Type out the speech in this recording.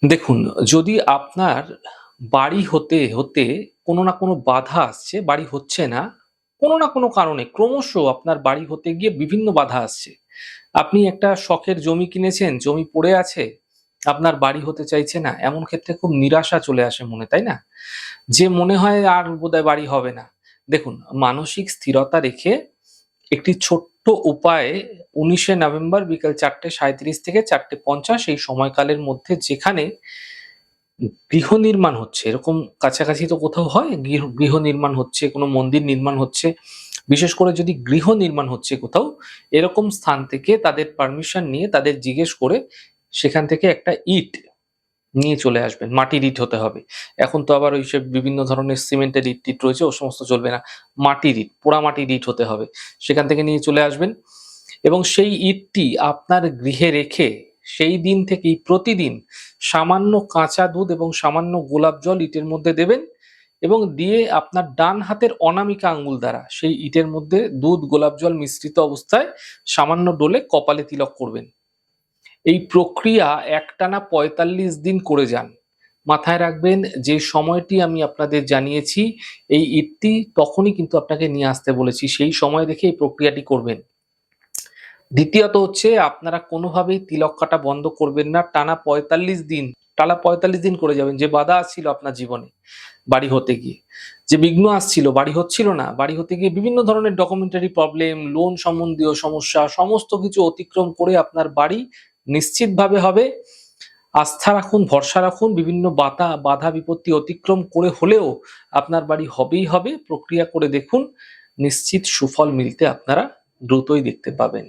দেখুন, যদি আপনার বাড়ি হতে, হতে কোনো না কোনো বাধা আসছে, বাড়ি হচ্ছে না, কোনো না কোনো কারণে ক্রমশ আপনার বাড়ি হতে গিয়ে বিভিন্ন বাধা আসছে। আপনি একটা শখের জমি কিনেছেন, জমি পড়ে আছে, আপনার বাড়ি হতে চাইছে না। এমন ক্ষেত্রে খুব নিরাশা চলে আসে মনে, তাই না? যে মনে হয় আর বোধহয় বাড়ি হবে না। দেখুন, মানসিক স্থিরতা রেখে একটি ছোট্ট উপায়ে ১৯শে নভেম্বর বিকেল ৪:৩৭ থেকে ৪:৫০ এই সময়কালের মধ্যে যেখানে গৃহ নির্মাণ হচ্ছে, এরকম কাছাকাছি তো কোথাও হয়? গৃহ নির্মাণ হচ্ছে, কোনো মন্দির নির্মাণ হচ্ছে। বিশেষ করে যদি গৃহ নির্মাণ হচ্ছে কোথাও, এরকম স্থান থেকে তাদের পারমিশন নিয়ে তাদের জিজ্ঞেস করে সেখান থেকে একটা ইট নিয়ে চলে আসবেন। মাটির ইট হতে হবে। এখন তো আবার ওইসব বিভিন্ন ধরনের সিমেন্টের ইট-টিট রয়েছে, ও সমস্ত চলবে না। মাটির ইট, পোড়া মাটির ইট হতে হবে। সেখান থেকে নিয়ে চলে আসবেন এবং সেই ইটটি আপনার গৃহে রেখে সেই দিন থেকেই প্রতিদিন সামান্য কাঁচা দুধ এবং সামান্য গোলাপ জল ইটের মধ্যে দেবেন এবং দিয়ে আপনার ডান হাতের অনামিকা আঙ্গুল দ্বারা সেই ইটের মধ্যে দুধ, গোলাপ জল মিশ্রিত অবস্থায় সামান্য ডলে কপালে তিলক করবেন। এই প্রক্রিয়া একটানা ৪৫ দিন করে যান। মাথায় রাখবেন যে সময়টি আমি আপনাদের জানিয়েছি, এই ইটটি তখনই কিন্তু আপনাকে নিয়ে আসতে বলেছি। সেই সময় দেখে এই প্রক্রিয়াটি করবেন। দ্বিতীয়ত হচ্ছে আপনারা কোনোভাবেই তিলক কাটা বন্ধ করবেন না। টানা ৪৫ দিন করে যাবেন। যে বাধা আসছিল আপনার জীবনে বাড়ি হতে গিয়ে, যে বিঘ্ন আসছিল, বাড়ি হচ্ছিল না, বাড়ি হতে গিয়ে বিভিন্ন ধরনের ডকুমেন্টারি প্রবলেম, লোন সম্বন্ধীয় সমস্যা সমস্ত কিছু অতিক্রম করে আপনার বাড়ি নিশ্চিতভাবে হবে। আস্থা রাখুন, ভরসা রাখুন। বিভিন্ন বাধা বিপত্তি অতিক্রম করে হলেও আপনার বাড়ি হবেই হবে। প্রক্রিয়া করে দেখুন। নিশ্চিত সুফল মিলতে আপনারা দ্রুতই দেখতে পাবেন।